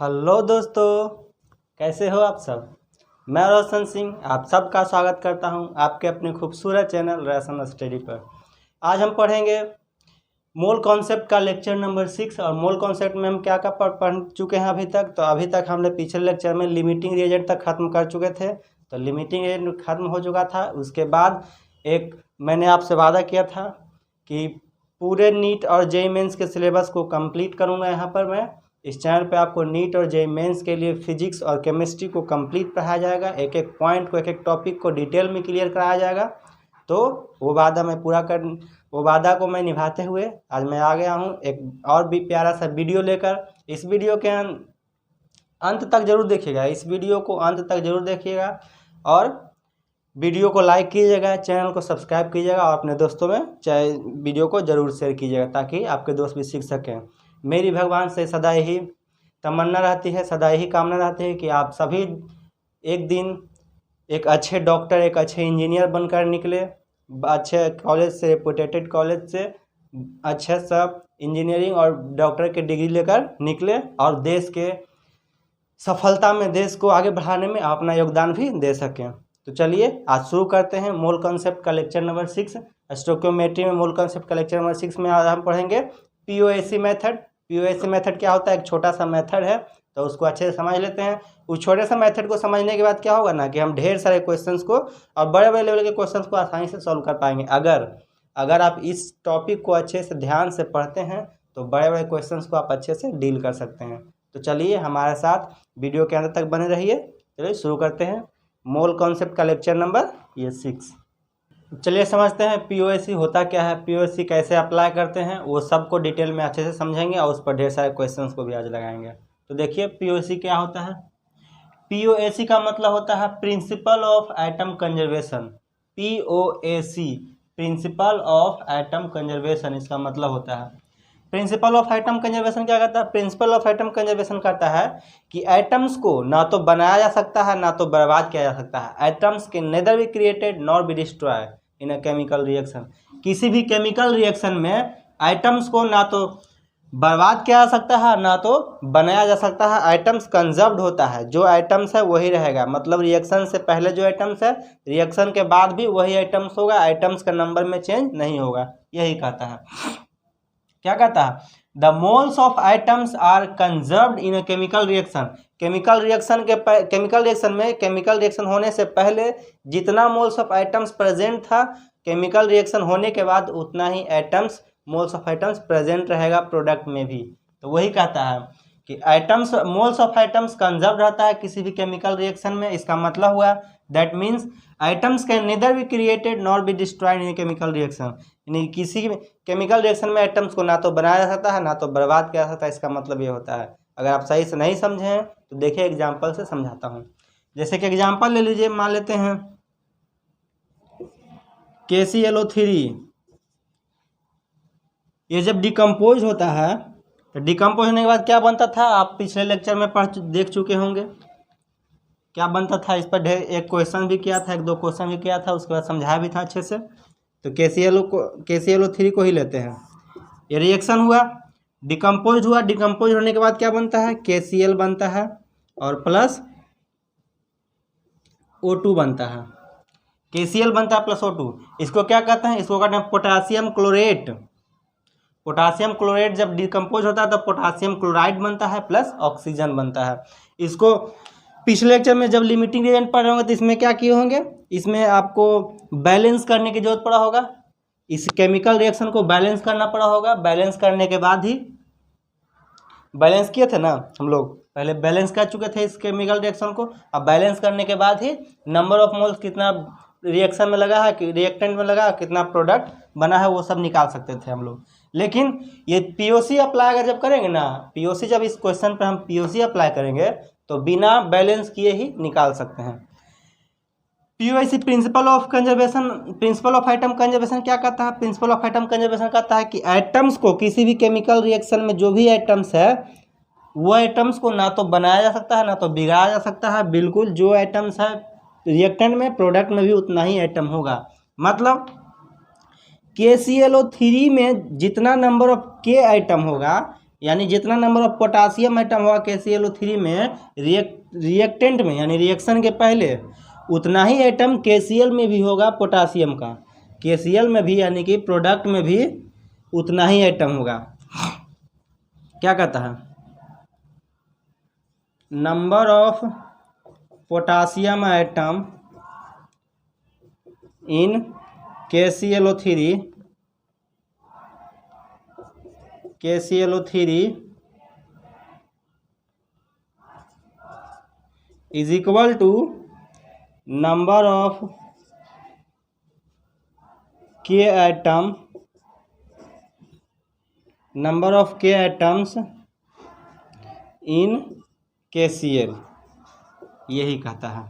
Hello दोस्तों, कैसे हो आप सब। मैं रोशन सिंह आप सबका स्वागत करता हूं आपके अपने खूबसूरत चैनल रोशन स्टडी पर। आज हम पढ़ेंगे मोल कॉन्सेप्ट का लेक्चर नंबर 6। और मोल कॉन्सेप्ट में हम क्या क्या पढ़ चुके हैं अभी तक। तो अभी तक हमने पिछले लेक्चर में लिमिटिंग रिएजेंट तक ख़त्म कर चुके थे। तो लिमिटिंग रिएजेंट ख़त्म हो चुका था। उसके बाद एक मैंने आपसे वादा किया था कि पूरे नीट और जेईई मेंस के सिलेबस को कंप्लीट करूँगा। यहाँ पर मैं इस चैनल पे आपको नीट और जेईई मेंस के लिए फिजिक्स और केमिस्ट्री को कंप्लीट पढ़ाया जाएगा। एक एक पॉइंट को, एक एक टॉपिक को डिटेल में क्लियर कराया जाएगा। तो वो वादा को मैं निभाते हुए आज मैं आ गया हूँ एक और भी प्यारा सा वीडियो लेकर। इस वीडियो के अंत तक जरूर देखिएगा। इस वीडियो को अंत तक जरूर देखिएगा और वीडियो को लाइक कीजिएगा, चैनल को सब्सक्राइब कीजिएगा और अपने दोस्तों में चाहे वीडियो को ज़रूर शेयर कीजिएगा ताकि आपके दोस्त भी सीख सकें। मेरी भगवान से सदा ही तमन्ना रहती है, सदा ही कामना रहती है कि आप सभी एक दिन एक अच्छे डॉक्टर, एक अच्छे इंजीनियर बनकर निकले। अच्छे कॉलेज से, रेपुटेटेड कॉलेज से अच्छे सब इंजीनियरिंग और डॉक्टर की डिग्री लेकर निकले और देश के सफलता में, देश को आगे बढ़ाने में अपना योगदान भी दे सकें। तो चलिए आज शुरू करते हैं मोल कॉन्सेप्ट का लेक्चर नंबर 6। स्टोइकियोमेट्री में मोल कॉन्सेप्ट का लेक्चर नंबर 6 में आज हम पढ़ेंगे पीओएसी मेथड। पीओएसी मेथड क्या होता है? एक छोटा सा मेथड है, तो उसको अच्छे से समझ लेते हैं। उस छोटे सा मेथड को समझने के बाद क्या होगा ना कि हम ढेर सारे क्वेश्चंस को और बड़े बड़े लेवल के क्वेश्चंस को आसानी से सॉल्व कर पाएंगे। अगर आप इस टॉपिक को अच्छे से ध्यान से पढ़ते हैं तो बड़े बड़े क्वेश्चंस को आप अच्छे से डील कर सकते हैं। तो चलिए हमारे साथ वीडियो के अंत तक बने रहिए। चलिए शुरू करते हैं मोल कॉन्सेप्ट का लेक्चर नंबर 6। चलिए समझते हैं पीओएसी होता क्या है, पीओएसी कैसे अप्लाई करते हैं, वो सबको डिटेल में अच्छे से समझेंगे और उस पर ढेर सारे क्वेश्चंस को भी आज लगाएंगे। तो देखिए पीओएसी क्या होता है। पीओएसी का मतलब होता है principle of atom conservation. POAC principle of atom conservation इसका मतलब होता है। प्रिंसिपल ऑफ एटम कंजर्वेशन क्या कहता है? प्रिंसिपल ऑफ एटम कंजर्वेशन कहता है कि एटम्स को ना तो बनाया जा सकता है ना तो बर्बाद किया जा सकता है। Atoms can nether be created nor be destroy in a chemical reaction. किसी भी केमिकल रिएक्शन में एटम्स को ना तो बर्बाद किया जा सकता है ना तो बनाया जा सकता है। एटम्स कंजर्व्ड होता है, जो एटम्स है वही रहेगा। मतलब रिएक्शन से पहले जो एटम्स है, रिएक्शन के बाद भी वही एटम्स होगा। एटम्स का नंबर में चेंज नहीं होगा, यही कहता है। क्या कहता है? The moles of atoms are conserved in a chemical reaction. Chemical reaction होने से पहले जितना मोल्स ऑफ आइटम्स प्रेजेंट था, केमिकल रिएक्शन होने के बाद उतना ही मोल्स ऑफ आइटम्स प्रेजेंट रहेगा प्रोडक्ट में भी। तो वही कहता है कि मोल्स ऑफ आइटम्स कंजर्व रहता है किसी भी केमिकल रिएक्शन में। इसका मतलब हुआ that means items can nether be created nor be destroyed in chemical reaction. यानी किसी केमिकल रिएक्शन में आइटम्स को ना तो बनाया जा सकता है ना तो बर्बाद किया जा सकता है। इसका मतलब ये होता है। अगर आप सही से नहीं समझे हैं तो देखिए एग्जाम्पल से समझाता हूँ। जैसे कि एग्जाम्पल ले लीजिए, मान लेते हैं KClO3। ये जब डिकम्पोज होता है तो डिकम्पोज होने के बाद क्या बनता था, आप पिछले लेक्चर में देख चुके होंगे क्या बनता था। इस पर एक क्वेश्चन भी किया था, 1-2 क्वेश्चन भी किया था, उसके बाद समझाया भी था अच्छे से। तो KClO3 को ही लेते हैं। ये रिएक्शन हुआ, डिकम्पोज हुआ। डिकम्पोज होने के बाद क्या बनता है? KCl बनता है और प्लस O2 बनता है। KCl बनता है प्लस O2। इसको क्या कहते हैं? इसको कहते हैं पोटासियम क्लोरेट। पोटासियम क्लोरेट जब डिकम्पोज होता है तो पोटासियम क्लोराइड बनता है प्लस ऑक्सीजन बनता है। इसको पिछले लेक्चर में जब लिमिटिंग रिएजेंट पढ़ रहे होंगे तो इसमें क्या किए होंगे, इसमें आपको बैलेंस करने की जरूरत पड़ा होगा। इस केमिकल रिएक्शन को बैलेंस करना पड़ा होगा। बैलेंस करने के बाद ही बैलेंस किए थे ना हम लोग, पहले बैलेंस कर चुके थे इस केमिकल रिएक्शन को। अब बैलेंस करने के बाद ही नंबर ऑफ मोल्स कितना रिएक्शन में लगा है, रिएक्टेंट में लगा है, कितना प्रोडक्ट बना है, वो सब निकाल सकते थे हम लोग। लेकिन ये पीओसी अप्लाई अगर जब करेंगे ना, पीओसी जब इस क्वेश्चन पर हम पीओसी अप्लाई करेंगे तो बिना बैलेंस किए ही निकाल सकते हैं। POC principle of conservation, principle of atom conservation क्या कहता है? प्रिंसिपल ऑफ एटम कंजर्वेशन कहता है कि एटम्स को, किसी भी केमिकल रिएक्शन में जो भी एटम्स है वो एटम्स को ना तो बनाया जा सकता है ना तो बिगाड़ा जा सकता है। बिल्कुल जो एटम्स है रिएक्टेंट में, प्रोडक्ट में भी उतना ही एटम होगा। मतलब KClO3 में जितना नंबर ऑफ K आइटम होगा यानी जितना नंबर ऑफ पोटासियम आइटम होगा KClO3 में रिएक्टेंट में यानी रिएक्शन के पहले, उतना ही आइटम KCl में भी होगा पोटासियम का। KCl में भी यानी कि प्रोडक्ट में भी उतना ही आइटम होगा। क्या कहता है, number of potassium item in KClO3 is equal to number of K atoms in KCl, यही कहता है।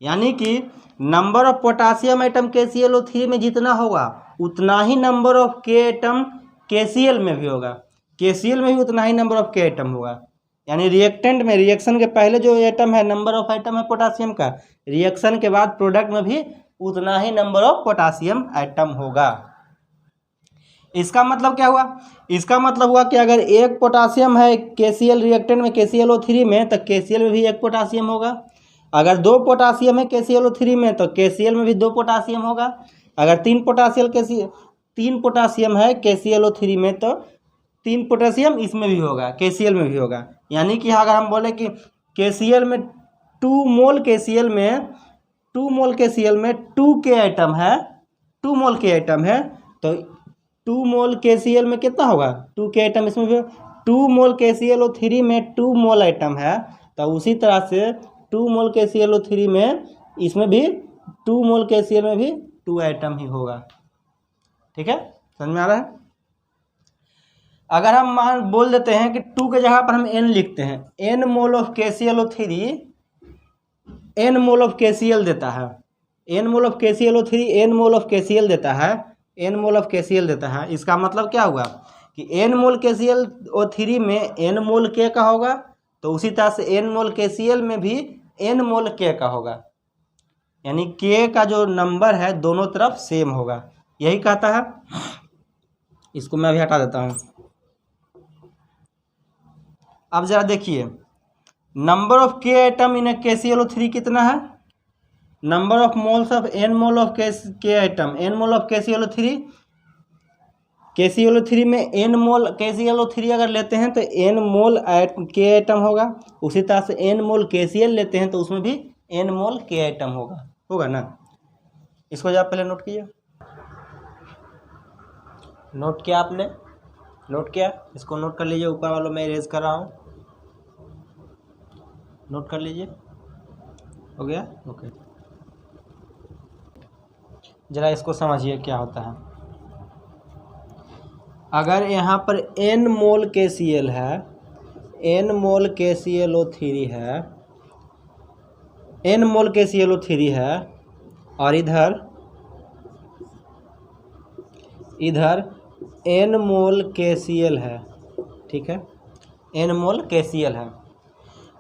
यानी कि number of potassium item KClO3 में जितना होगा उतना ही number of K atom KCl में भी होगा। KCl में भी उतना ही नंबर ऑफ K आइटम होगा। यानी रिएक्टेंट में रिएक्शन के पहले जो आइटम है, नंबर ऑफ आइटम है पोटासियम का, रिएक्शन के बाद प्रोडक्ट में भी उतना ही नंबर ऑफ पोटासियम आइटम होगा। इसका मतलब क्या हुआ, इसका मतलब हुआ कि अगर एक पोटासियम है KCl रिएक्टेंट में KClO3 में, तो KCl में भी एक पोटासियम होगा। अगर 2 पोटासियम है KClO3 में, तो KCl में भी 2 पोटासियम होगा। अगर 3 पोटासियम है KClO3 में, तो 3 पोटासियम इसमें भी होगा, KCl में भी होगा। यानी कि अगर हम बोले कि KCl में 2 मोल KCl में 2K आइटम है, 2 मोल K आइटम है, तो 2 मोल KCl में कितना होगा, 2K आइटम इसमें भी। 2 मोल KClO3 में 2 मोल आइटम है, तो उसी तरह से 2 मोल KClO3 में इसमें भी 2 मोल KCl में भी 2 आइटम ही होगा। ठीक है, समझ में आ रहा है। अगर हम बोल देते हैं कि 2 के जगह पर हम n लिखते हैं, n mole of KClO3 n mole of KCl देता है, n mole of KClO3 n mole of KCl देता है, n मोल ऑफ KCl देता है। इसका मतलब क्या हुआ कि n मोल KClO3 में n मोल K का होगा, तो उसी तरह से n मोल KCl में भी n मोल K का होगा। यानी K का जो नंबर है दोनों तरफ सेम होगा, यही कहता है। इसको मैं अभी हटा देता हूँ। अब ज़रा देखिए, number of K item in KClO3 कितना है, number of moles of n mole of K item, n mole of KClO3 में n मोल KClO3 अगर लेते हैं तो n मोल K आइटम होगा। उसी तरह से n मोल KCl लेते हैं तो उसमें भी n मोल K आइटम होगा ना। इसको जब पहले नोट कीजिए, नोट किया आपने, नोट किया, इसको नोट कर लीजिए। ऊपर वालों में इरेज कर रहा हूँ, नोट कर लीजिए। हो गया, ओके। जरा इसको समझिए क्या होता है। अगर यहाँ पर n मोल KCl है, n मोल KClO3 है, n मोल KClO3 है, और इधर n मोल KCl है, ठीक है, n मोल KCl है।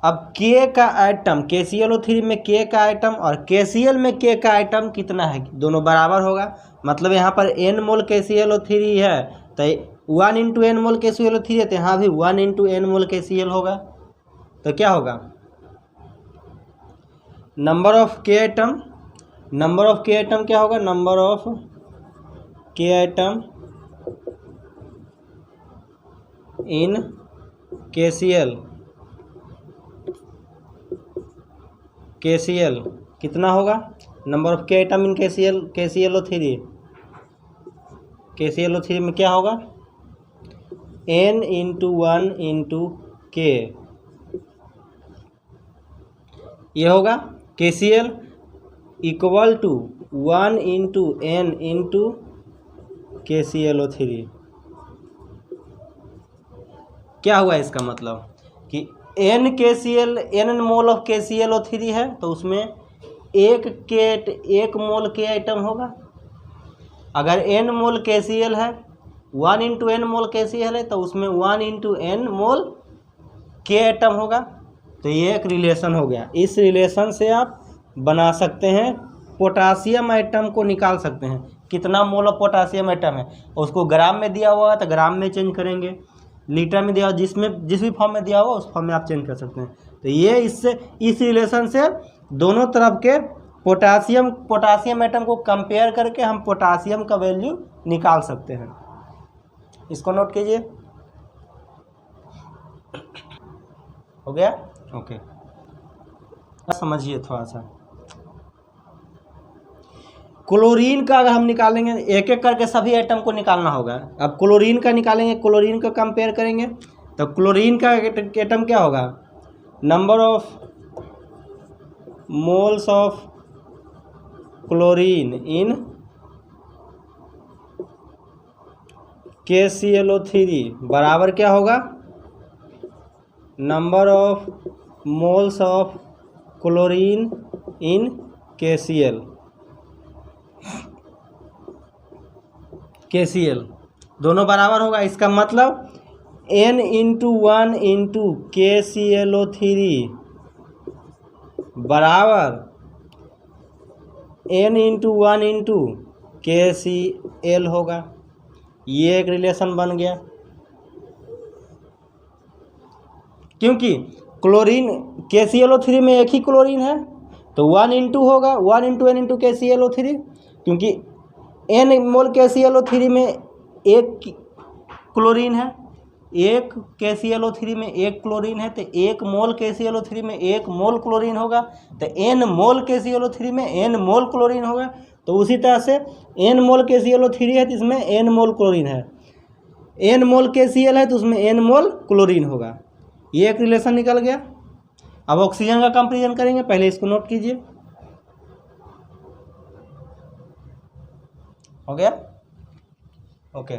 अब K का आइटम, KClO3 में K का आइटम और KCl में K का आइटम कितना है, दोनों बराबर होगा। मतलब यहाँ पर n मोल KClO3 है तो 1 इंटू n मोल KClO3 है, तो यहाँ भी 1 इंटू n मोल KCl होगा। तो क्या होगा, number of K item, number of K item क्या होगा, number of K item in KCl कितना होगा, number of K item in KClO3 में क्या होगा, n इंटू 1 इंटू K, ये होगा KCl equal to 1 into n into KClO3। क्या हुआ इसका मतलब कि n मोल ऑफ KClO3 है तो उसमें एक मोल K आइटम होगा। अगर n मोल KCl है, 1 इंटू n मोल KCl है, तो उसमें 1 इंटू n मोल K आइटम होगा। तो ये एक रिलेशन हो गया। इस रिलेशन से आप बना सकते हैं, पोटासियम आइटम को निकाल सकते हैं, कितना मोल ऑफ पोटासियम आइटम है। उसको ग्राम में दिया हुआ है तो ग्राम में चेंज करेंगे, लीटर में दिया हो, जिसमें जिस भी फॉर्म में दिया होगा उस फॉर्म में आप चेंज कर सकते हैं। तो ये इससे इस रिलेशन से दोनों तरफ के पोटासियम एटम को कंपेयर करके हम पोटासियम का वैल्यू निकाल सकते हैं। इसको नोट कीजिए। हो गया? ओके, समझिए थोड़ा सा। क्लोरीन का अगर हम निकालेंगे, एक एक करके सभी एटम को निकालना होगा। अब क्लोरीन का निकालेंगे, क्लोरीन का कंपेयर करेंगे, तो क्लोरीन का एटम क्या होगा? Number of moles of chlorine in KClO3 बराबर क्या होगा? Number of moles of chlorine in KCl दोनों बराबर होगा। इसका मतलब N × 1 × KClO3 बराबर N × 1 × KCl होगा। ये एक रिलेशन बन गया, क्योंकि क्लोरीन KClO3 में एक ही क्लोरीन है, तो 1 × होगा 1 × N × KClO3, क्योंकि N मोल KClO3 में एक क्लोरीन है, एक KClO3 में एक क्लोरीन है, तो एक मोल KClO3 में एक मोल क्लोरीन होगा, तो N मोल KClO3 में N मोल क्लोरीन होगा। तो उसी तरह से N मोल KClO3 है तो इसमें N मोल क्लोरीन है, N मोल KCl है तो उसमें N मोल क्लोरीन होगा। ये एक रिलेशन निकल गया। अब ऑक्सीजन का कंपेरिजन करेंगे, पहले इसको नोट कीजिए। हो गया? ओके।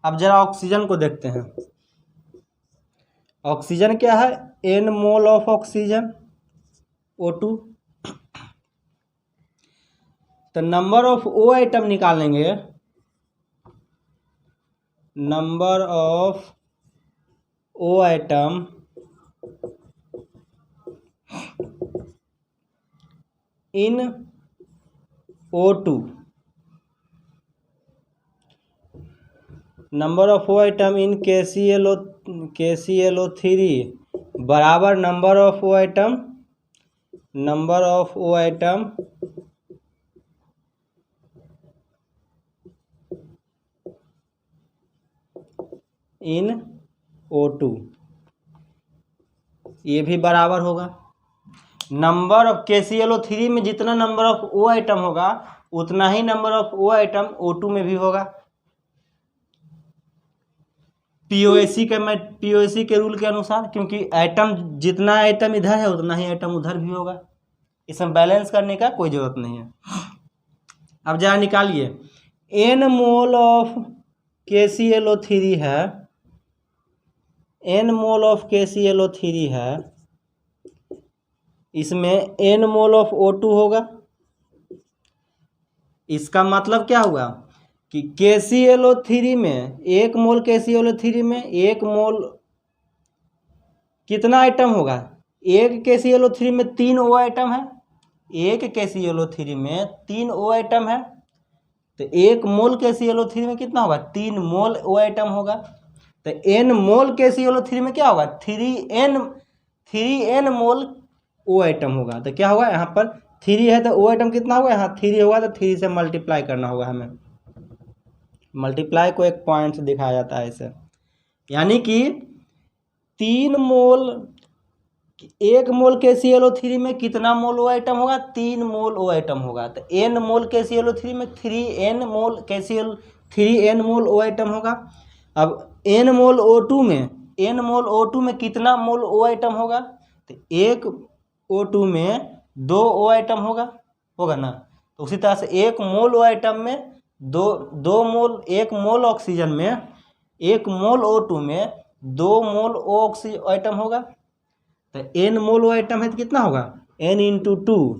अब जरा ऑक्सीजन को देखते हैं। ऑक्सीजन क्या है? N mole of oxygen O2। तो नंबर ऑफ O आइटम निकालेंगे, number of O atom in O2, number of O atom in KClO3 बराबर number of O atom in O2, ये भी बराबर होगा। नंबर ऑफ KClO3 में जितना नंबर ऑफ O आइटम होगा उतना ही number of O atom O2 में भी होगा। POAC के रूल के अनुसार, क्योंकि एटम जितना एटम इधर है उतना ही एटम उधर भी होगा। इसमें बैलेंस करने का कोई ज़रूरत नहीं है। अब जरा निकालिए, N मोल ऑफ KClO3 है, N मोल ऑफ KClO3 है, इसमें N मोल ऑफ O2 होगा। इसका मतलब क्या हुआ कि KClO3 में एक मोल KClO3 में एक मोल कितना आइटम होगा? एक KClO3 में 3 O आइटम है, एक KClO3 में 3 O आइटम है, तो एक मोल KClO3 में कितना होगा? 3 मोल O आइटम होगा। तो N मोल KClO3 में क्या होगा? 3N मोल O आइटम होगा। तो क्या होगा? यहाँ पर 3 है तो O आइटम कितना होगा? यहाँ 3 होगा, तो 3 से मल्टीप्लाई करना होगा हमें। मल्टीप्लाई को एक पॉइंट से दिखाया जाता है ऐसे, यानी कि 3 मोल, एक मोल KClO3 में कितना मोल O आइटम होगा? 3 मोल O आइटम होगा। तो N मोल KClO3 में 3N मोल O आइटम होगा। अब N मोल O2 में कितना मोल O आइटम होगा? तो एक O2 में 2 O आइटम होगा ना। तो उसी तरह से एक मोल O आइटम में दो मोल, एक मोल ऑक्सीजन में, एक मोल O2 में 2 मोल O आइटम होगा। तो N मोल O आइटम है तो कितना होगा? N × 2,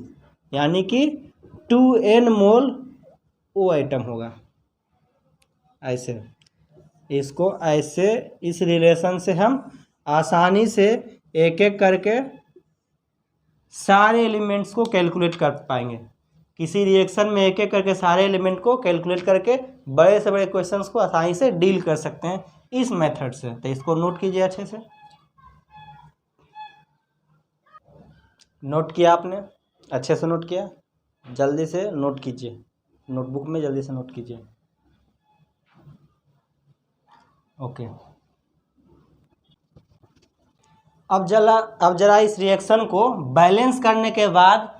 यानी कि 2N मोल O आइटम होगा। ऐसे इसको ऐसे इस रिलेशन से हम आसानी से एक एक करके सारे एलिमेंट्स को कैलकुलेट कर पाएंगे। किसी रिएक्शन में एक एक करके सारे एलिमेंट को कैलकुलेट करके बड़े से बड़े क्वेश्चंस को आसानी से डील कर सकते हैं इस मेथड से। तो इसको नोट कीजिए अच्छे से। नोट किया आपने? अच्छे से नोट किया? जल्दी से नोट कीजिए, नोटबुक में जल्दी से नोट कीजिए। ओके, अब जरा इस रिएक्शन को बैलेंस करने के बाद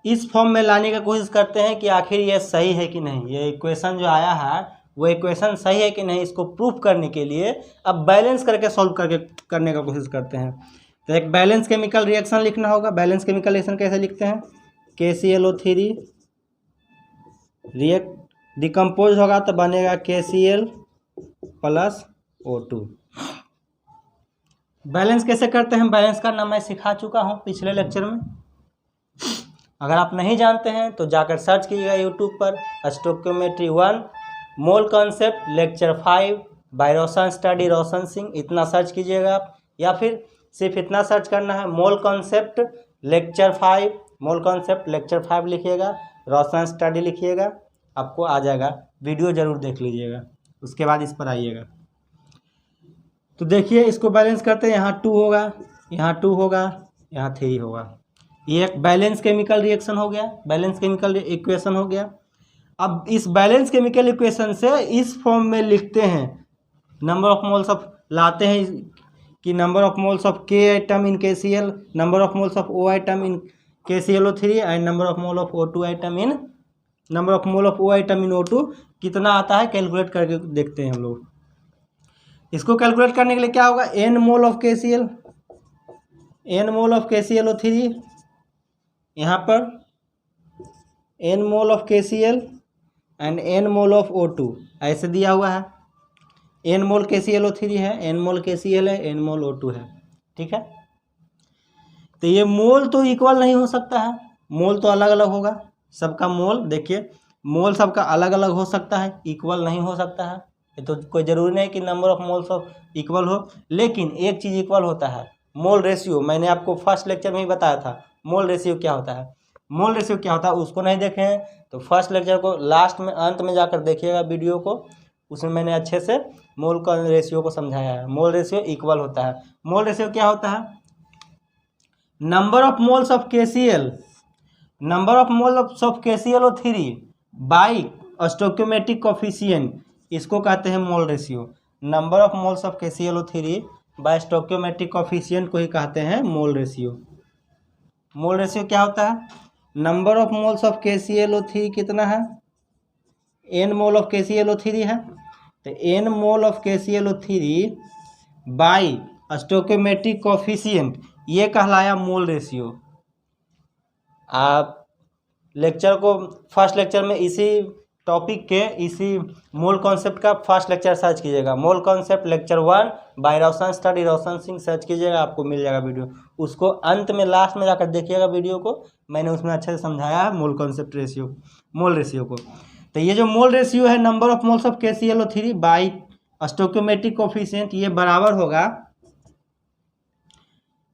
इस फॉर्म में लाने की कोशिश करते हैं कि आखिर ये सही है कि नहीं, ये इक्वेशन जो आया है वो इक्वेशन सही है कि नहीं, इसको प्रूफ करने के लिए अब बैलेंस करके सॉल्व करने का कोशिश करते हैं। तो एक बैलेंस केमिकल रिएक्शन लिखना होगा। बैलेंस केमिकल रिएक्शन कैसे लिखते हैं? KClO3 रिएक्ट डिकम्पोज होगा तो बनेगा KCl प्लस O2। बैलेंस कैसे करते हैं? बैलेंस करना मैं सिखा चुका हूँ पिछले लेक्चर में। अगर आप नहीं जानते हैं तो जाकर सर्च कीजिएगा यूट्यूब पर stoichiometry 1 mole concept lecture 5 by Roshan study Roshan Singh, इतना सर्च कीजिएगा आप। या फिर सिर्फ इतना सर्च करना है मोल कॉन्सेप्ट लेक्चर 5, मोल कॉन्सेप्ट लेक्चर 5 लिखिएगा, रोशन स्टडी लिखिएगा, आपको आ जाएगा। वीडियो ज़रूर देख लीजिएगा, उसके बाद इस पर आइएगा। तो देखिए इसको बैलेंस करते हैं। यहाँ 2 होगा, यहाँ 2 होगा, यहाँ 3 होगा। ये एक बैलेंस केमिकल रिएक्शन हो गया, बैलेंस केमिकल इक्वेशन हो गया। अब इस बैलेंस केमिकल इक्वेशन से इस फॉर्म में लिखते हैं, नंबर ऑफ मोल्स ऑफ लाते हैं कि number of moles of K item in KCl, number of moles of O atom in KClO3 and number of mole of O2 item in number of mole of O atom in O2 कितना आता है calculate करके देखते हैं हम लोग। इसको calculate करने के लिए क्या होगा? n mole of KCl, n mole of KClO3, यहाँ पर n mole of KCl and n mole of O2 ऐसे दिया हुआ है। n मोल KClO3 है, n मोल KCl है, n मोल O2 है, ठीक है। तो ये मोल तो इक्वल नहीं हो सकता है, मोल तो अलग अलग होगा सबका। मोल देखिए, मोल सबका अलग अलग हो सकता है, इक्वल नहीं हो सकता है। ये तो कोई ज़रूरी नहीं कि number of moles of equal हो, लेकिन एक चीज़ इक्वल होता है, मोल रेशियो। मैंने आपको फर्स्ट लेक्चर में ही बताया था मोल रेशियो क्या होता है। मोल रेशियो क्या होता है उसको नहीं देखे हैं तो फर्स्ट लेक्चर को लास्ट में अंत में जाकर देखिएगा वीडियो को, उसमें मैंने अच्छे से मोल का रेशियो को समझाया है। मोल रेशियो इक्वल होता है। मोल रेशियो क्या होता है? Number of moles of KCl, number of moles of KClO3 by stoichiometric coefficient, इसको कहते हैं mole ratio. Number of moles of KClO3 by stoichiometric coefficient को ही कहते हैं मोल रेशियो। मोल रेशियो क्या होता है? Number of moles of KClO3 कितना है? n मोल ऑफ KClO3 है, तो n mole of KClO3 by stoichiometric coefficient, ये कहलाया मोल रेशियो। आप लेक्चर को फर्स्ट लेक्चर में इसी टॉपिक के इसी मोल कॉन्सेप्ट का फर्स्ट लेक्चर सर्च कीजिएगा, मोल concept lecture 1 bye Roshan study Roshan Singh search कीजिएगा, आपको मिल जाएगा वीडियो। उसको अंत में लास्ट में जाकर देखिएगा वीडियो को, मैंने उसमें अच्छे से समझाया है mole concept ratio, mole ratio को। तो ये जो मोल रेशियो है number of moles of KClO3 by stoichiometric coefficient, ये बराबर होगा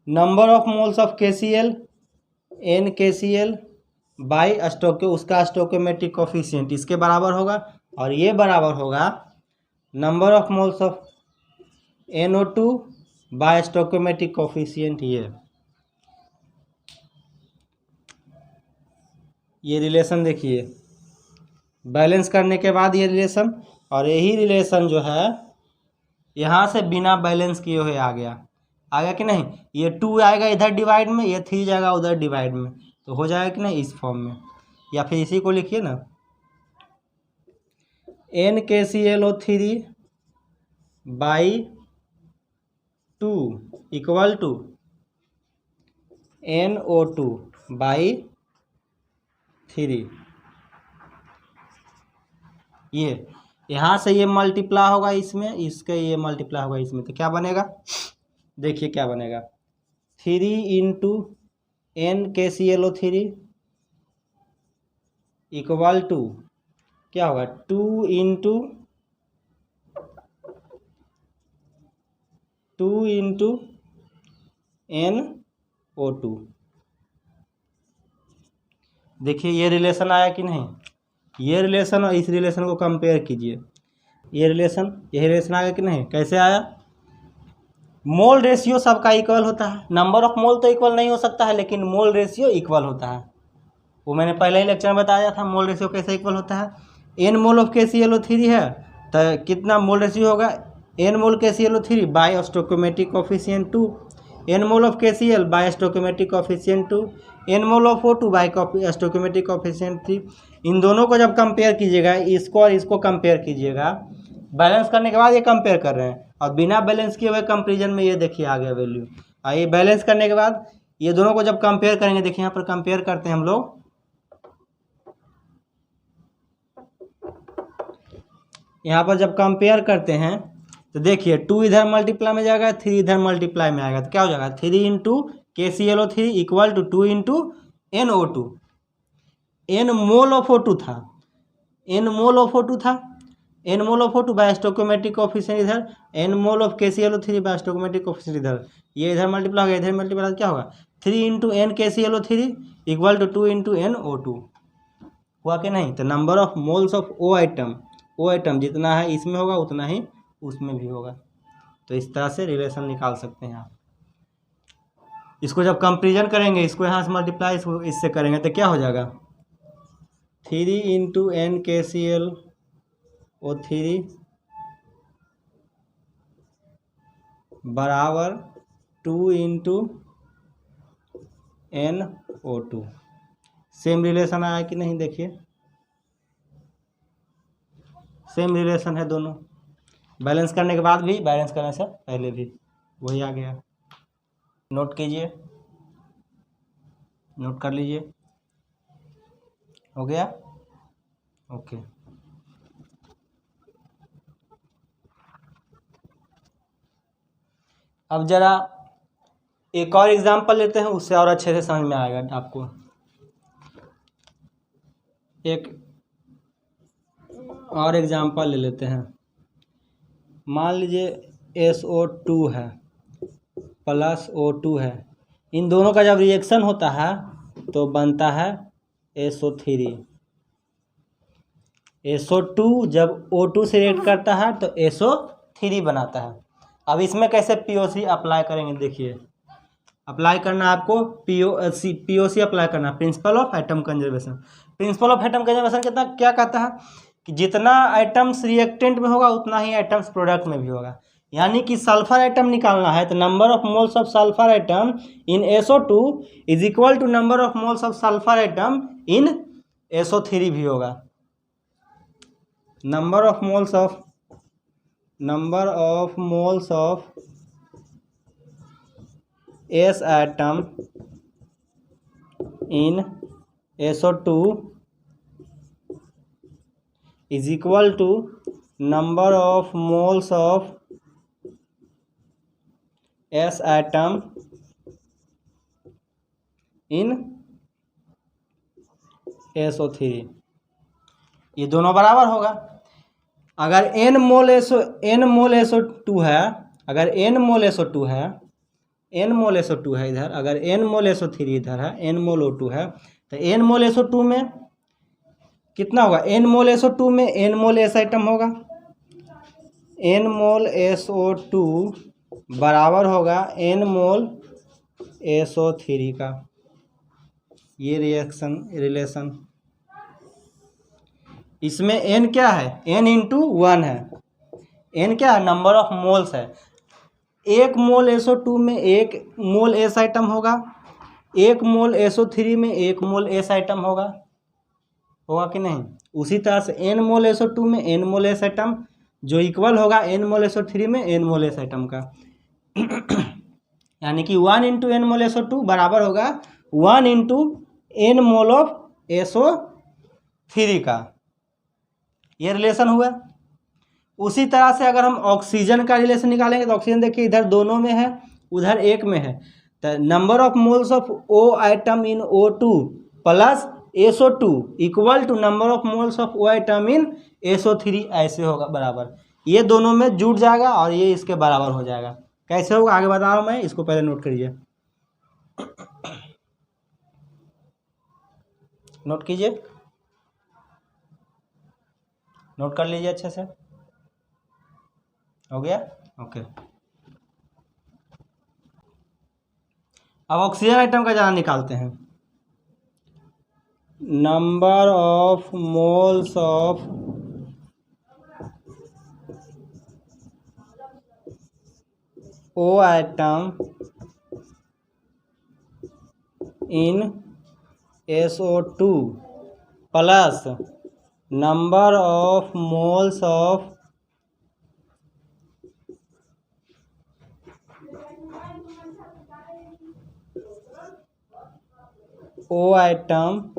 number of moles of KCl n KCl by उसका स्टोइकियोमेट्रिक कोफिशिएंट, इसके बराबर होगा। और ये बराबर होगा number of moles of NO2 by stoichiometric coefficient. ये रिलेशन देखिए, बैलेंस करने के बाद ये रिलेशन, और यही रिलेशन जो है यहाँ से बिना बैलेंस किए हुए आ गया कि नहीं? ये 2 आएगा इधर डिवाइड में, ये 3 जाएगा उधर डिवाइड में, तो हो जाएगा कि नहीं इस फॉर्म में। या फिर इसी को लिखिए ना, n KClO3 by 2 equal to NO2 by 3। ये यहाँ से ये मल्टीप्लाई होगा इसमें, इसके ये मल्टीप्लाई होगा इसमें, तो क्या बनेगा? देखिए क्या बनेगा, 3 into n KClO3 equal to क्या होगा? 2 इंटू NO2 देखिए ये रिलेशन आया कि नहीं, ये रिलेशन और इस रिलेशन को कंपेयर कीजिए, ये रिलेशन आया कि नहीं, कैसे आया। मोल रेशियो सबका इक्वल होता है, नंबर ऑफ मोल तो इक्वल नहीं हो सकता है लेकिन मोल रेशियो इक्वल होता है। वो मैंने पहले ही लेक्चर में बताया था मोल रेशियो कैसे इक्वल होता है। एन मोल ऑफ KClO3 है तो कितना मोल रेशियो होगा, n mole KClO3 by stoichiometric coefficient 2, n mole of KCl by stoichiometric coefficient 2, n mole of O2 by stoichiometric coefficient 3। इन दोनों को जब कंपेयर कीजिएगा, इसको और इसको कंपेयर कीजिएगा, बैलेंस करने के बाद ये कंपेयर कर रहे हैं और बिना बैलेंस किए हुए कंपेरिजन में ये देखिए आ गया वैल्यू। और ये बैलेंस करने के बाद ये दोनों को जब कंपेयर करेंगे, देखिए यहाँ पर कंपेयर करते हैं हम लोग, यहाँ पर जब कंपेयर करते हैं तो देखिए 2 इधर मल्टीप्लाई में जाएगा, 3 इधर मल्टीप्लाई में आएगा तो क्या हो जाएगा 3 into KClO3 equal to 2 into NO2। N mole of O2 था, एन मोल ऑफ O2 था, n mole of O2 by stoichiometric coefficient इधर, n mole of KClO3 by stoichiometric coefficient इधर, ये इधर मल्टीप्लाई होगा, इधर मल्टीप्लाई क्या होगा 3 into N KClO3 equal to 2 into NO2। हुआ कि नहीं। तो number of moles of O atom जितना है इसमें होगा उतना ही उसमें भी होगा। तो इस तरह से रिलेशन निकाल सकते हैं आप। इसको जब कंपेरिजन करेंगे, इसको यहाँ से मल्टीप्लाई इससे करेंगे तो क्या हो जाएगा 3 इंटू N KClO3 बराबर 2 इंटू NO2। सेम रिलेशन आया कि नहीं, देखिए सेम रिलेशन है दोनों, बैलेंस करने के बाद भी, बैलेंस करने से पहले भी वही आ गया। नोट कीजिए, नोट कर लीजिए, हो गया ओके। अब जरा एक और एग्जांपल लेते हैं, उससे और अच्छे से समझ में आएगा आपको। एक और एग्जांपल ले लेते हैं, मान लीजिए SO2 है प्लस O2 है, इन दोनों का जब रिएक्शन होता है तो बनता है SO3। SO2 जब O2 से रिएक्ट करता है तो SO3 बनाता है। अब इसमें कैसे POC अप्लाई करेंगे, देखिए अप्लाई करना आपको POC अप्लाई करना, principle of atom conservation. Principle of atom conservation कितना क्या कहता है कि जितना आइटम्स रिएक्टेंट में होगा उतना ही आइटम्स प्रोडक्ट में भी होगा। यानी कि सल्फर आइटम निकालना है तो number of moles of sulphur atom in SO2 is equal to number of moles of sulphur atom in SO3 भी होगा। नंबर ऑफ मोल्स ऑफ S atom in SO2 is equal to number of moles of S atom in SO3। ये दोनों बराबर होगा। अगर n मोल SO2 है, अगर n मोल SO2 है, n मोल SO2 है इधर, अगर n मोल SO3 इधर है, n मोल O2 है, तो n मोल SO2 में कितना होगा, n मोल SO2 में n मोल S आइटम होगा, n मोल SO2 बराबर होगा n मोल SO3 का। ये रिलेशन इसमें n क्या है, n इंटू 1 है, n क्या है नंबर ऑफ मोल्स है। एक मोल SO2 में एक मोल S आइटम होगा, एक मोल SO3 में एक मोल S आइटम होगा कि नहीं। उसी तरह से n मोल SO2 में n मोल S आइटम जो इक्वल होगा n मोल SO3 में n मोल S आइटम का। यानी कि 1 इंटू n मोल SO2 बराबर होगा 1 into n mole of SO3 का। ये रिलेशन हुआ। उसी तरह से अगर हम ऑक्सीजन का रिलेशन निकालेंगे तो ऑक्सीजन देखिए इधर दोनों में है, उधर एक में है, तो number of moles of O atom in O2 plus SO2 equal to number of moles of O atom in SO3 ऐसे होगा बराबर। ये दोनों में जुड़ जाएगा और ये इसके बराबर हो जाएगा। कैसे होगा आगे बता रहा हूँ मैं, इसको पहले नोट करिए। नोट कीजिए, नोट कर लीजिए अच्छे से। हो गया? ओके। अब ऑक्सीजन आइटम का ज़रा निकालते हैं। Number of moles of O atom in SO2 plus number of moles of O atom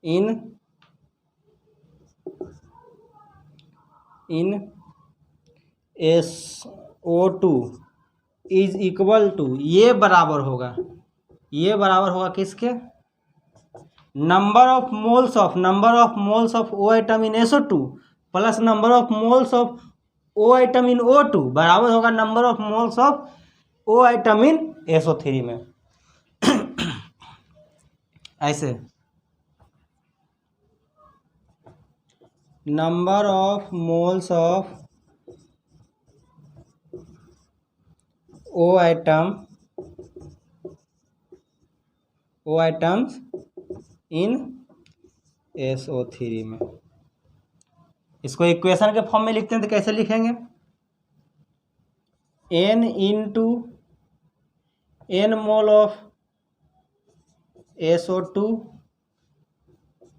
in SO2 is equal to, ये बराबर होगा किसके? Number of moles of O atom in SO2 plus number of moles of O atom in O2 बराबर होगा number of moles of O atom in SO3 में। ऐसे number of moles of O atoms in SO3 में। इसको equation के form में लिखते हैं तो कैसे लिखेंगे? N into N mole of SO2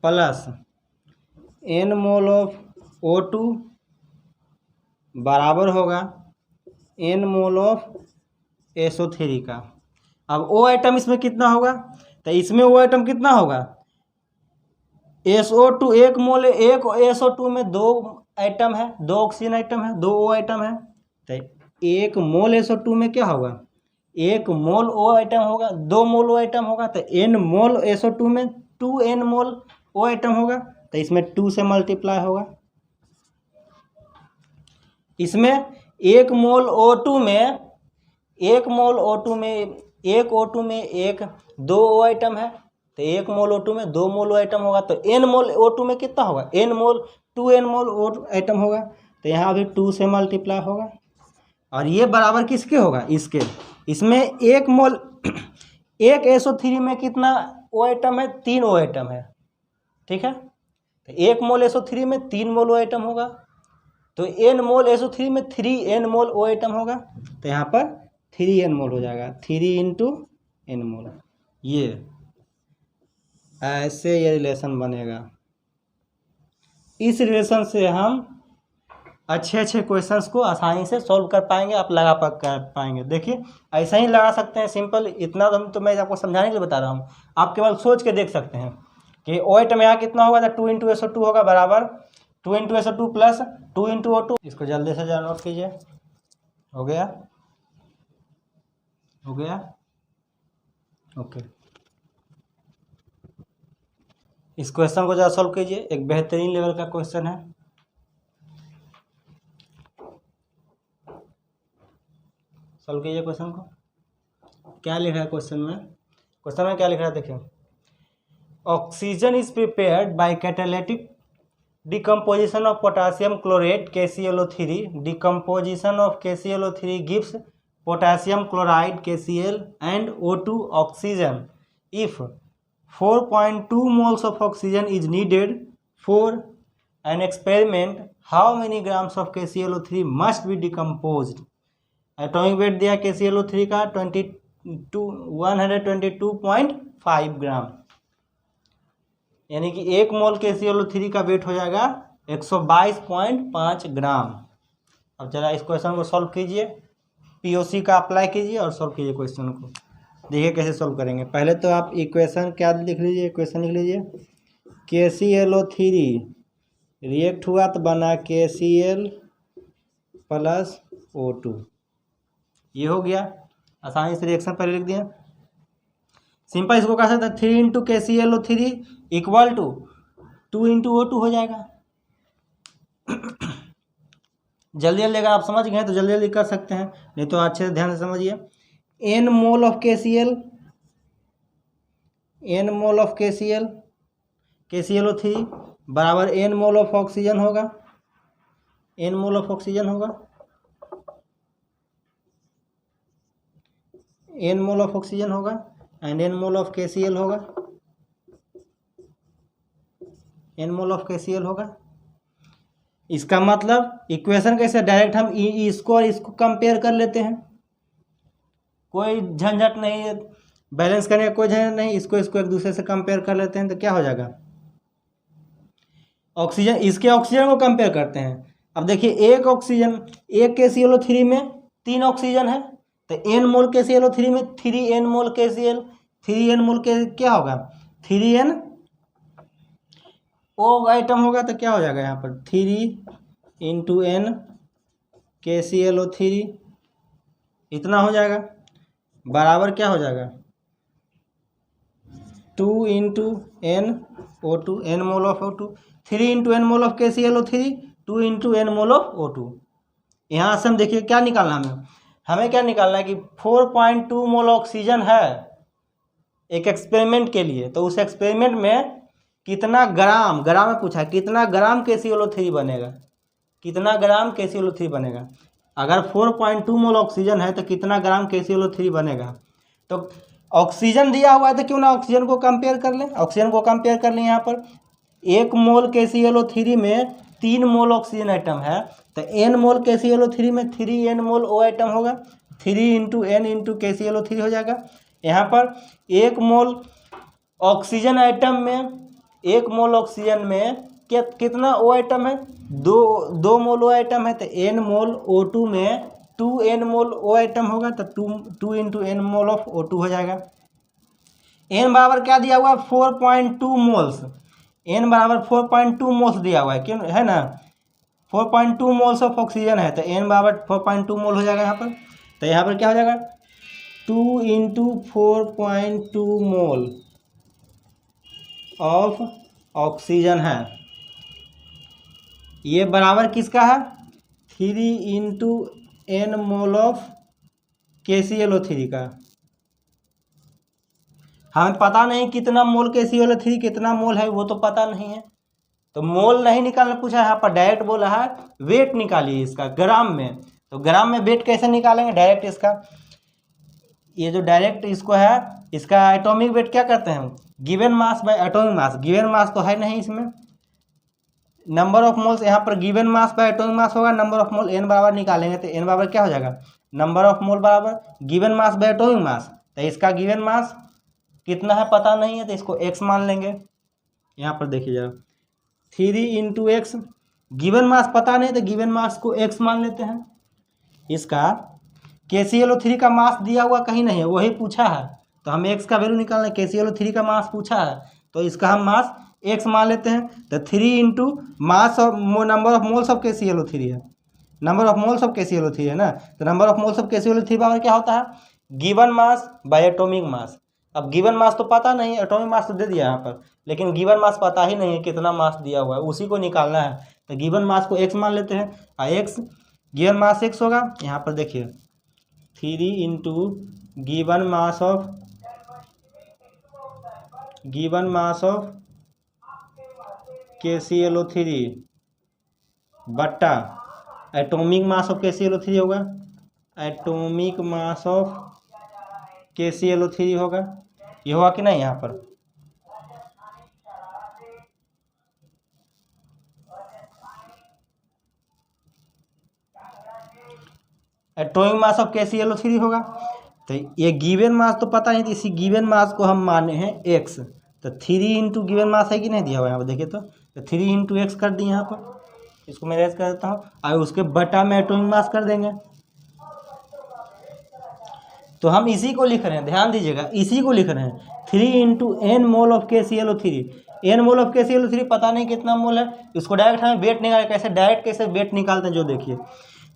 plus N mole of O2 बराबर होगा N मोल ऑफ SO3 का। अब O आइटम इसमें कितना होगा? तो इसमें O आइटम कितना होगा? SO2 एक मोल, एक SO2 में दो आइटम है, दो ऑक्सीजन आइटम है, दो O आइटम है। तो एक मोल SO2 में क्या होगा? एक मोल O आइटम होगा, दो मोल O आइटम होगा। तो N मोल SO2 में 2N मोल O आइटम होगा। तो इसमें 2 से मल्टीप्लाई होगा। इसमें एक मोल O2 में एक O2 में एक दो O आइटम है। तो एक मोल O2 में दो मोल O आइटम होगा। तो N मोल O2 में कितना होगा? N मोल 2N मोल O आइटम होगा। तो यहाँ भी 2 से मल्टीप्लाई होगा। और ये बराबर किसके होगा? इसके। इसमें एक मोल एक SO3 में कितना O आइटम है? 3 O आइटम है। ठीक है, तो एक मोल SO3 में 3 मोल O आइटम होगा। तो N मोल SO3 में 3N मोल O आइटम होगा। तो यहाँ पर 3N मोल हो जाएगा, 3 इंटू N मोल। ये ऐसे ये रिलेशन बनेगा। इस रिलेशन से हम अच्छे क्वेश्चंस को आसानी से सॉल्व कर पाएंगे, आप लगा कर पाएंगे। देखिए ऐसा ही लगा सकते हैं, सिंपल। इतना तो मैं आपको समझाने के लिए बता रहा हूँ, आप केवल सोच के देख सकते हैं कि O आइटम यहाँ कितना होगा? तो 2 इंटू SO2 होगा बराबर 2 into SO2 plus 2 into O2। इसको जल्दी से जरा नोट कीजिए। हो गया? ओके। इस क्वेश्चन को जरा सॉल्व कीजिए, एक बेहतरीन लेवल का क्वेश्चन है। सॉल्व कीजिए क्वेश्चन को। क्या लिखा है क्वेश्चन में? क्या लिखा है देखिए। Oxygen is prepared by catalytic decomposition of potassium chlorate KClO3। Decomposition of KClO3 gives potassium chloride KCl and O2 oxygen. If 4.2 moles of oxygen is needed for an experiment, how many grams of KClO3 must be decomposed? Atomic weight दिया KClO3 का 122.5 ग्राम, यानी कि एक मोल KClO3 का wait हो जाएगा 122.5 ग्राम। अब जरा इस क्वेश्चन को सॉल्व कीजिए, POC का अप्लाई कीजिए और सॉल्व कीजिए क्वेश्चन को। देखिए कैसे सॉल्व करेंगे। पहले तो आप इक्वेशन क्या लिख लीजिए, इक्वेशन लिख लीजिए। KClO3 रिएक्ट हुआ तो बना KCl प्लस O2। ये हो गया, आसानी से रिएक्शन पहले लिख दिया। सिंपल इसको कह सकते हैं 3 into KClO3 equal to 2 into O2 हो जाएगा। जल्दी अगर आप समझ गए तो जल्दी कर सकते हैं, नहीं तो अच्छे से ध्यान से समझिए। N mole of KCl n mole of KClO3 बराबर n मोल ऑफ ऑक्सीजन होगा, n मोल ऑफ ऑक्सीजन होगा, n मोल ऑफ ऑक्सीजन होगा and n mole of KCl होगा, n मोल ऑफ KCl होगा। इसका मतलब इक्वेशन कैसे, डायरेक्ट हम इसको और इसको कंपेयर कर लेते हैं, कोई झंझट नहीं है, बैलेंस करने का कोई झंझट नहीं, इसको इसको एक दूसरे से कंपेयर कर लेते हैं तो क्या हो जाएगा, ऑक्सीजन, इसके ऑक्सीजन को कंपेयर करते हैं। अब देखिए एक ऑक्सीजन, एक KClO3 में 3 ऑक्सीजन है, तो n मोल KClO3 में 3n मोल KCl, 3n मोल के क्या होगा, 3n O आइटम होगा, तो क्या हो जाएगा यहाँ पर 3 इंटू n KClO3 इतना हो जाएगा, बराबर क्या हो जाएगा 2 into n O2, n mole of O2, 3 into n mole of KClO3, 2 into n mole of O2। यहाँ से हम देखिए क्या निकालना हमें क्या निकालना है कि 4.2 मोल ऑक्सीजन है एक एक्सपेरिमेंट के लिए, तो उस एक्सपेरिमेंट में कितना ग्राम में पूछा है, कितना ग्राम KClO3 बनेगा, कितना ग्राम KClO3 बनेगा। अगर 4.2 मोल ऑक्सीजन है तो कितना ग्राम KClO3 बनेगा। तो ऑक्सीजन दिया हुआ है तो क्यों ना ऑक्सीजन को कंपेयर कर लें, ऑक्सीजन को कंपेयर कर लें। यहाँ पर 1 मोल KClO3 में 3 मोल ऑक्सीजन आइटम है, तो n मोल KClO3 में 3n मोल O आइटम होगा, 3 इंटू n इंटू KClO3 हो जाएगा। यहाँ पर 1 मोल ऑक्सीजन आइटम में, 1 मोल ऑक्सीजन में कितना O आइटम है, 2 मोल O आइटम है, तो n मोल O2 में 2n मोल O आइटम होगा, तो 2 into n mole of O2 हो जाएगा। n बराबर क्या दिया हुआ है 4.2 मोल्स, n बराबर 4.2 मोल्स दिया हुआ है, क्यों है ना, 4.2 मोल्स ऑफ ऑक्सीजन है, तो n बराबर 4.2 मोल हो जाएगा यहाँ पर। तो यहाँ पर क्या हो जाएगा 2 इंटू 4.2 मोल ऑफ ऑक्सीजन है, ये बराबर किसका है 3 into n mole of KClO3 का। हमें पता नहीं कितना मोल KClO3 कितना मोल है, वो तो पता नहीं है, तो मोल नहीं निकालना पूछा है यहाँ पर, डायरेक्ट बोला है वेट निकालिए इसका ग्राम में। तो ग्राम में वेट कैसे निकालेंगे, डायरेक्ट इसका, ये जो डायरेक्ट इसको है, इसका एटॉमिक वेट क्या करते हैं हम, given mass by atomic mass, given mass तो है नहीं इसमें, नंबर ऑफ मोल्स यहाँ पर given mass by atomic mass होगा, नंबर ऑफ मोल n बराबर निकालेंगे तो n बराबर क्या हो जाएगा, नंबर ऑफ मोल बराबर given mass by atomic mass. तो इसका गिवन मास कितना है पता नहीं है, तो इसको x मान लेंगे। यहाँ पर देखिए जरा 3 इंटू एक्स, गिवन मास पता नहीं तो गिवन मास को x मान लेते हैं। इसका KClO3 का मास दिया हुआ कहीं नहीं है, वही पूछा है, तो हम x का वैल्यू निकालना है, KClO3 का मास पूछा है तो इसका हम मास x मान लेते हैं। तो 3 into mass of number of moles of KClO3 है, number of moles of KClO3 है ना, तो number of moles of KClO3 बराबर क्या होता है given mass by atomic mass. अब गिवन मास तो पता नहीं, एटॉमिक मास तो दे दिया यहाँ पर, लेकिन गिवन मास पता ही नहीं है कितना मास दिया हुआ है, उसी को निकालना है। तो गिवन मास को x मान लेते हैं, और x गिवन मास x होगा। यहाँ पर देखिए 3 into given mass of KClO3 बट्टा एटॉमिक मास ऑफ KClO3 होगा, एटॉमिक मास ऑफ KClO3 होगा, ये हुआ कि नहीं। यहाँ पर एटॉमिक मास ऑफ KClO3 होगा, तो ये गिवन मास तो पता नहीं, तो इसी गिवन मास को हम माने हैं x। तो 3 इंटू गिवन मास है कि नहीं दिया हुआ यहाँ पर देखिए, तो 3 इंटू एक्स कर दी यहाँ पर, इसको मैं रेज कर देता हूँ, और उसके बटा में एटॉमिक मास कर देंगे। तो हम इसी को लिख रहे हैं, ध्यान दीजिएगा, इसी को लिख रहे हैं 3 into n mole of KClO3। n mole of KClO3 पता नहीं कितना मोल है, इसको डायरेक्ट हमें वेट निकाल, कैसे डायरेक्ट कैसे वेट निकालते हैं जो देखिए।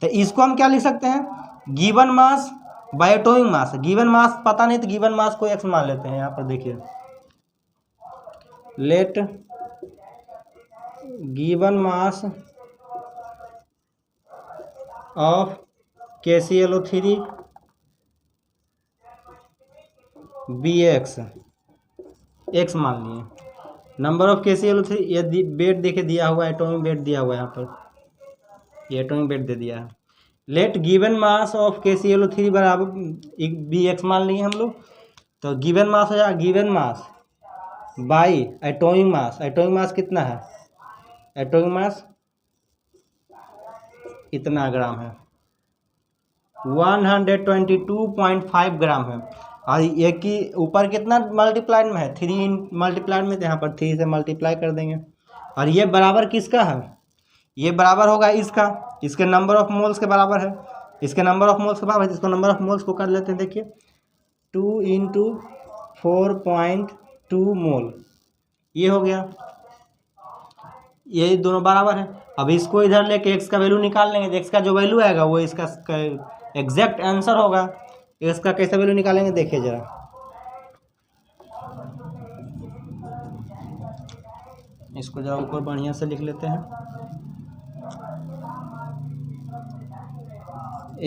तो इसको हम क्या लिख सकते हैं given mass by atomic mass, given mass पता नहीं तो गिवन मास को x मान लेते हैं। यहाँ पर देखिए let given mass of KClO3 bx x मान लिए। नंबर ऑफ KClO3 ये वेट देखे दिया हुआ है, एटॉमिक वेट दिया हुआ है यहाँ पर, ये एटॉमिक वेट दे दिया है। Late given mass of KClO3 बराबर भी एक्स मान लिए हम लोग, तो गिवन मास हो जाएगा given mass by atomic mass. Atomic mass कितना है, एटॉमिक मास इतना ग्राम है, 122.5 ग्राम है। और ये कि ऊपर कितना मल्टीप्लाइड में है, 3 मल्टीप्लाइड में, तो यहाँ पर 3 से मल्टीप्लाई कर देंगे। और ये बराबर किसका है, ये बराबर होगा इसका, इसके नंबर ऑफ मोल्स के बराबर है, इसके नंबर ऑफ मोल्स के बराबर है। इसको नंबर ऑफ मोल्स को कर लेते हैं, देखिए 2 × 4.2 मोल, ये हो गया, ये दोनों बराबर है। अब इसको इधर लेके एक्स का वैल्यू निकाल लेंगे, तो एक्स का जो वैल्यू आएगा वो इसका एग्जैक्ट आंसर होगा। एक्स का कैसे वैल्यू निकालेंगे देखिए जरा, इसको जरा ऊपर बढ़िया से लिख लेते हैं,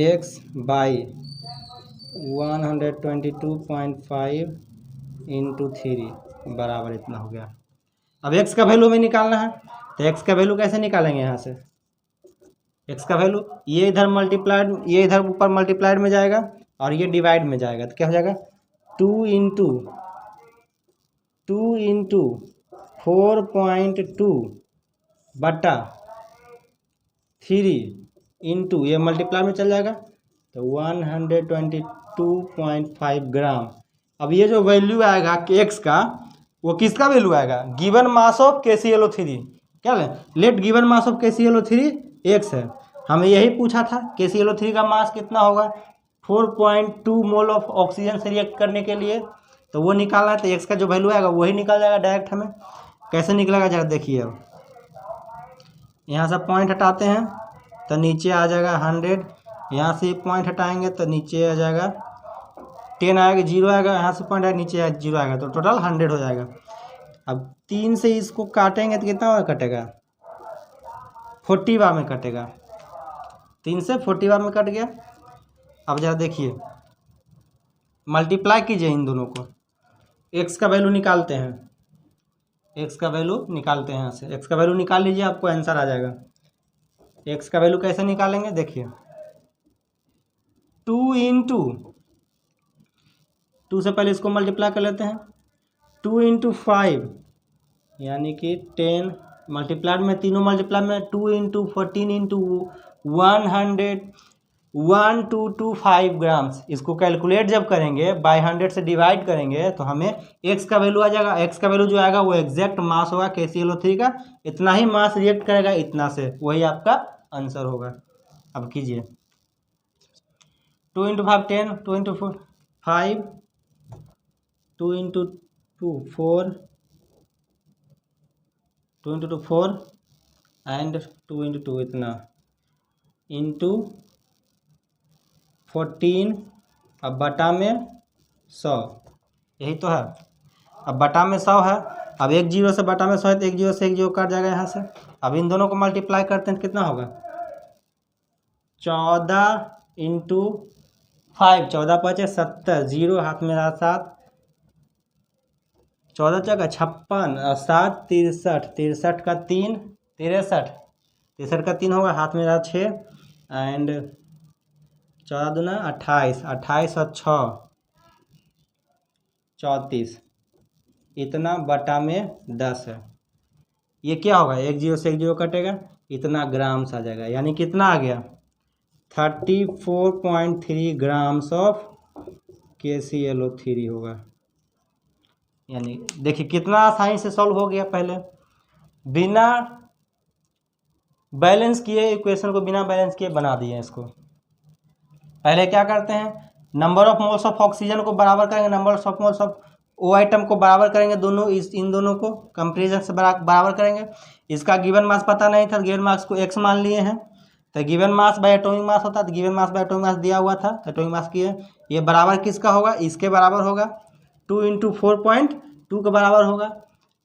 एक्स बाई 122.5 × 3 बराबर इतना हो गया। अब एक्स का वैल्यू हमें निकालना है, तो एक्स का वैल्यू कैसे निकालेंगे, यहाँ से एक्स का वैल्यू ये इधर मल्टीप्लाइड, ये इधर ऊपर मल्टीप्लाइड में जाएगा और ये डिवाइड में जाएगा, तो क्या हो जाएगा 2 × 4.2 बटा 3 इंटू, ये मल्टीप्लाई में चल जाएगा, तो 122.5 ग्राम। अब ये जो वैल्यू आएगा एक्स का, वो किसका वैल्यू आएगा, गिवन मास ऑफ KClO3, क्या let given mass of KClO3 x है। हमें यही पूछा था KClO3 का मास कितना होगा, 4.2 मोल ऑफ ऑक्सीजन से रिएक्ट करने के लिए, तो वो निकालना है। तो एक्स का जो वैल्यू आएगा वही निकल जाएगा डायरेक्ट। हमें कैसे निकलेगा जरा देखिए, अब यहाँ से पॉइंट हटाते हैं तो नीचे आ जाएगा 100, यहाँ से पॉइंट हटाएंगे तो नीचे आ जाएगा 10 आएगा, 0 आएगा, यहाँ से पॉइंट आएगा नीचे 0 आएगा, तो टोटल 100 हो जाएगा। अब 3 से इसको काटेंगे तो कितना बार कटेगा, 40 बार में कटेगा, 3 से 40 बार में कट गया। अब जरा देखिए, मल्टीप्लाई कीजिए इन दोनों को, एक्स का वैल्यू निकालते हैं, एक्स का वैल्यू निकालते हैं, यहाँ से एक्स का वैल्यू निकाल लीजिए, आपको आंसर आ जाएगा। एक्स का वैल्यू कैसे निकालेंगे देखिए, 2 × 2 से पहले इसको मल्टीप्लाई कर लेते हैं, 2 × 5 यानी कि 10 मल्टीप्लाइड में, तीनों मल्टीप्लाई में, 2 × 14 × 1225 ग्राम्स। इसको कैलकुलेट जब करेंगे बाय 100 से डिवाइड करेंगे तो हमें एक्स का वैल्यू आ जाएगा। एक्स का वैल्यू जो आएगा वो एग्जैक्ट मास होगा KClO3 का, इतना ही मास रिएक्ट करेगा इतना से, वही आपका आंसर होगा। अब कीजिए 2 × 5 10, 2 × 4 5, 2 × 2 4, 2 × 2 4 एंड 2 × 2 इतना इंटू 14, अब बटा में 100, यही तो है। अब बटा में 100 है, अब 1 0 से बटा में 100 है, तो 1 0 से 1 0 कट जाएगा यहाँ से। अब इन दोनों को मल्टीप्लाई करते हैं तो कितना होगा, 14 × 5, 14 × 5 = 70, 0 हाथ में रहा 7, 14 × 56 और 7 63, 63 का 3 63, 63 का 3 होगा, हाथ में रहा 6 एंड 14 दूना 28, 28 और 6 34, इतना बटा में 10 है। ये क्या होगा, 1 0 से 1 0 कटेगा, इतना ग्राम्स आ जाएगा, यानी कितना आ गया 34.3 ग्राम्स ऑफ KClO3 होगा। यानी देखिए कितना आसानी से सॉल्व हो गया, पहले बिना बैलेंस किए इक्वेशन को बिना बैलेंस किए बना दिए इसको। पहले क्या करते हैं, number of moles of oxygen को बराबर करेंगे, number of moles of O atom को बराबर करेंगे, दोनों इन दोनों को कंपेरिजन से बराबर करेंगे। इसका गिवन मास पता नहीं था, गिवन मास को एक्स मान लिए हैं, तो given mass by atomic mass होता है, तो given mass by atomic mass दिया हुआ था, एटॉमिक मास की है, ये बराबर किसका होगा, इसके बराबर होगा, 2 × 4.2 के बराबर होगा।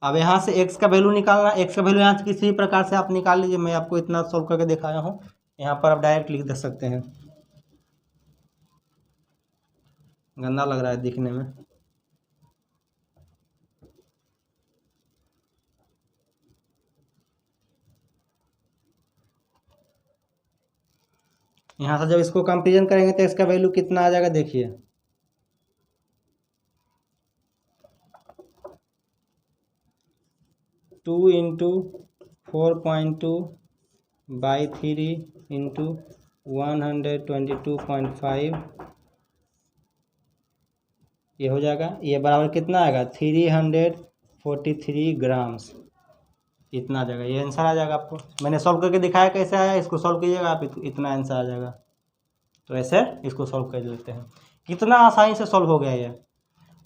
अब यहाँ से एक्स का वैल्यू निकालना, एक्स का वैल्यू यहाँ से किसी भी प्रकार से आप निकाल लीजिए, मैं आपको इतना सॉल्व करके दिखाया हूँ, यहाँ पर आप डायरेक्ट लिख दे सकते हैं, गंदा लग रहा है दिखने में। यहाँ से जब इसको कंपेरिजन करेंगे तो इसका वैल्यू कितना आ जाएगा देखिए, 2 इंटू 4.2 बाई 3 इंटू 122.5 ये हो जाएगा। ये बराबर कितना आएगा 343 ग्राम्स, इतना आ जाएगा। ये आंसर आ जाएगा आपको। मैंने सॉल्व करके दिखाया कैसे आया, इसको सॉल्व कीजिएगा आप, इतना आंसर आ जाएगा। तो ऐसे इसको सॉल्व कर लेते हैं। कितना आसानी से सॉल्व हो गया ये।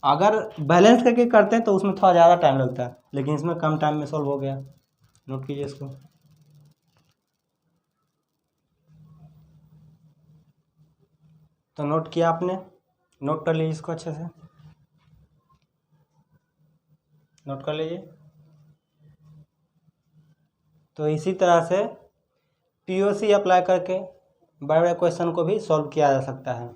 अगर बैलेंस करके करते हैं तो उसमें थोड़ा ज़्यादा टाइम लगता है, लेकिन इसमें कम टाइम में सॉल्व हो गया। नोट कीजिए इसको। तो नोट किया आपने, नोट कर लीजिए इसको अच्छे से, नोट कर लीजिए। तो इसी तरह से पीओसी अप्लाई करके बड़े बड़े क्वेश्चन को भी सॉल्व किया जा सकता है।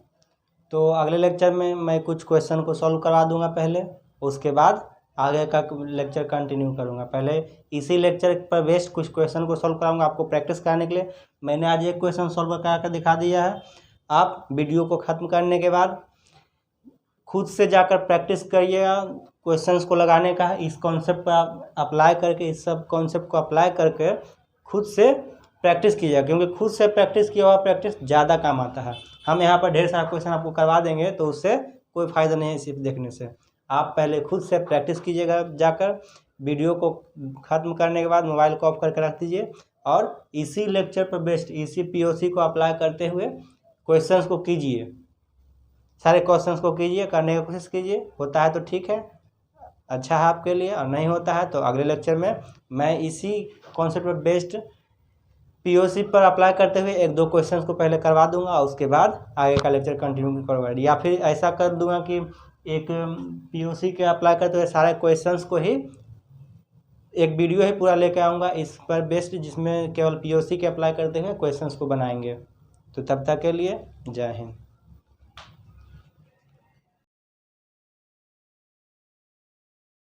तो अगले लेक्चर में मैं कुछ क्वेश्चन को सॉल्व करवा दूंगा पहले, उसके बाद आगे का लेक्चर कंटिन्यू करूंगा। पहले इसी लेक्चर पर बेस्ड कुछ क्वेश्चन को सॉल्व कराऊंगा आपको प्रैक्टिस कराने के लिए। मैंने आज एक क्वेश्चन सॉल्व कर दिखा दिया है। आप वीडियो को ख़त्म करने के बाद खुद से जाकर प्रैक्टिस करिएगा क्वेश्चंस को लगाने का। इस कॉन्सेप्ट पर आप अप्लाई करके, इस सब कॉन्सेप्ट को अप्लाई करके खुद से प्रैक्टिस कीजिएगा, क्योंकि खुद से प्रैक्टिस किया हुआ प्रैक्टिस ज़्यादा काम आता है। हम यहाँ पर ढेर सारा क्वेश्चन आपको करवा देंगे तो उससे कोई फ़ायदा नहीं है सिर्फ देखने से। आप पहले खुद से प्रैक्टिस कीजिएगा जाकर। वीडियो को ख़त्म करने के बाद मोबाइल को ऑफ करके रख दीजिए और इसी लेक्चर पर बेस्ड इसी पीओसी को अप्लाई करते हुए क्वेश्चंस को कीजिए, सारे क्वेश्चंस को कीजिए, करने की कोशिश कीजिए। होता है तो ठीक है, अच्छा है आपके लिए, और नहीं होता है तो अगले लेक्चर में मैं इसी कॉन्सेप्ट पर बेस्ड पीओसी पर अप्लाई करते हुए एक दो क्वेश्चंस को पहले करवा दूंगा, उसके बाद आगे का लेक्चर कंटिन्यू करवा। या फिर ऐसा कर दूंगा कि एक पीओसी के अप्लाई करते हुए सारे क्वेश्चंस को ही एक वीडियो ही पूरा लेके आऊँगा इस पर बेस्ड, जिसमें केवल पीओसी के अप्लाई करते हुए क्वेश्चंस को बनाएंगे। तो तब तक के लिए जय हिंद।